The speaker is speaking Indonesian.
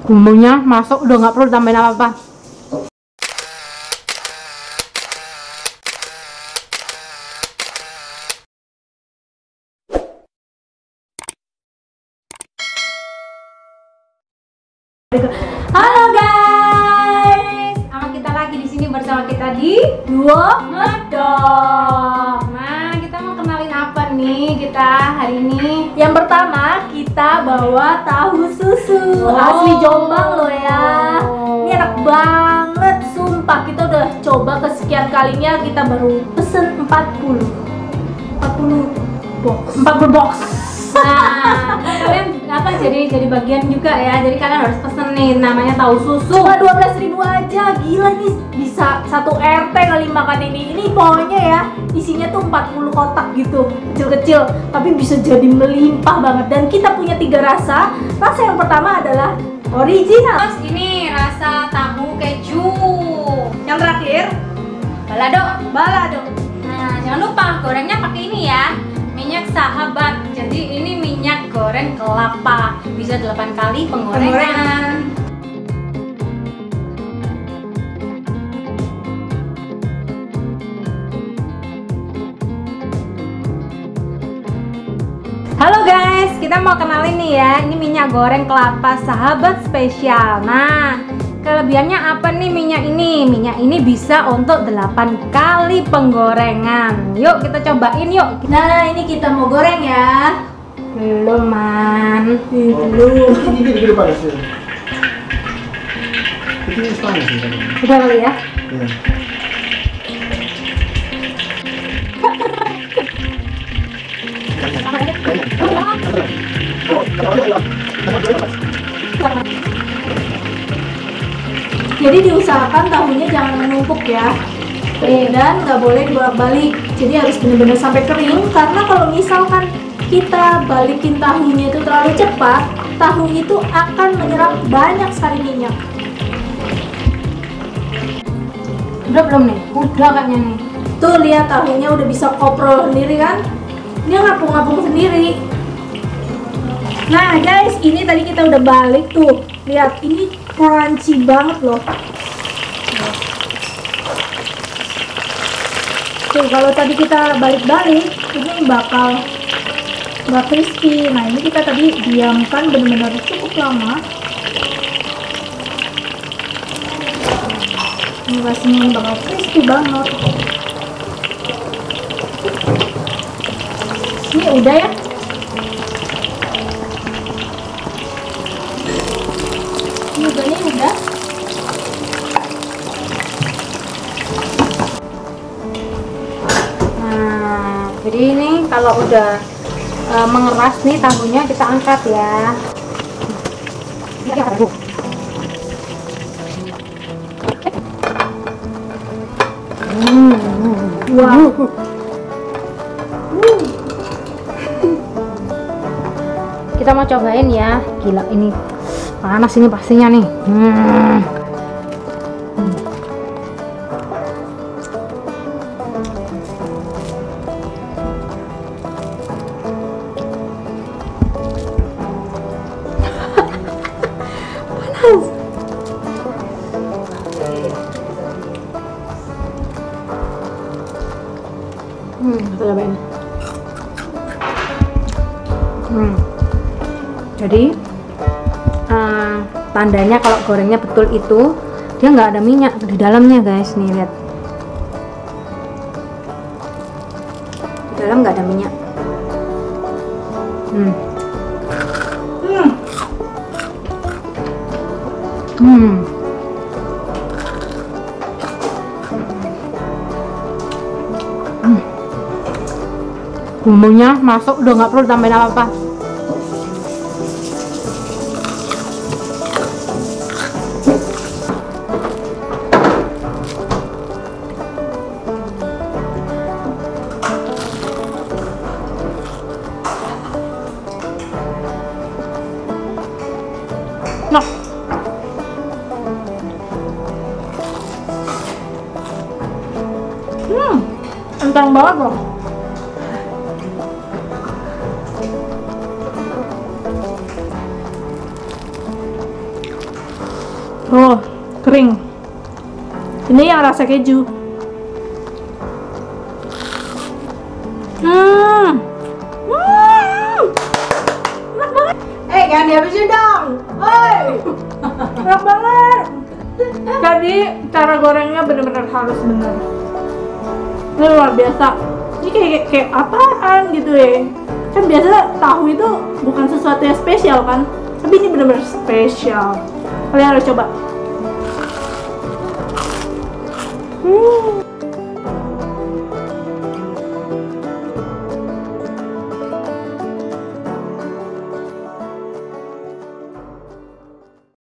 Bumbunya masuk, udah nggak perlu tambahin apa-apa. Halo guys, sama kita lagi di sini bersama kita di Duo Medok. Nah, kita mau kenalin apa nih kita hari ini? Yang pertama kita bawa tahu susu asli Jombang loh ya. Ini enak banget, sumpah. Kita udah coba kesekian kalinya, kita baru pesen 40 box. Nah, kalian apa jadi bagian juga ya. Jadi kalian harus pesen nih, namanya tahu susu. Cuma 12.000 aja, gila nih, bisa satu RT kali makan ini. Ini pokoknya ya, isinya tuh 40 kotak gitu, kecil-kecil, tapi bisa jadi melimpah banget. Dan kita punya 3 rasa. Rasa yang pertama adalah original. Terus ini rasa tahu keju. Yang terakhir balado. Nah, jangan lupa gorengnya pakai ini ya, minyak sahabat. Jadi ini minyak goreng kelapa, bisa 8 kali penggorengan. Halo guys, kita mau kenalin nih ya, ini minyak goreng kelapa sahabat spesial. Nah, kelebihannya apa nih minyak ini? Minyak ini bisa untuk 8 kali penggorengan. Yuk kita cobain yuk. Nah, ini kita mau goreng ya. Belum man. Belum. Gini panasnya. Ini panas nih tadi. Udah kali ya? Iya. Jadi diusahakan tahunya jangan menumpuk ya. Dan nggak boleh dibolak-balik. Jadi harus benar-benar sampai kering. Karena kalau misalkan kita balikin tahunya itu terlalu cepat, tahu itu akan menyerap banyak sekali minyak. Udah belum nih? Udah kayaknya nih. Tuh lihat tahunya udah bisa koprol sendiri kan? Dia ngapung-ngapung sendiri. Nah guys, ini tadi kita udah balik tuh. Lihat, ini crunchy banget loh. Tuh kalau tadi kita balik-balik, ini bakal nggak crispy. Nah ini kita tadi diamkan benar-benar cukup lama. Ini rasanya bakal crispy banget. Ini udah ya. Ini udah. Nah, jadi ini kalau udah mengeras nih tahunya kita angkat ya. Wow. Kita mau cobain ya. Gila ini panas ini pastinya nih. Kita cobain. Jadi tandanya kalau gorengnya betul itu dia nggak ada minyak di dalamnya guys. Nih lihat, di dalam nggak ada minyak. Bumbunya masuk, udah nggak perlu tambahin apa-apa. Nah, Enteng banget loh. Oh, kering. Ini yang rasa keju. Enak banget. Jangan dihabisin dong. Hoi. Enak banget. Jadi cara gorengnya bener-bener harus bener. Ini luar biasa. Ini kayak apaan gitu ya? Kan biasa tahu itu bukan sesuatu yang spesial kan? Tapi ini bener-bener spesial. Kalian harus coba.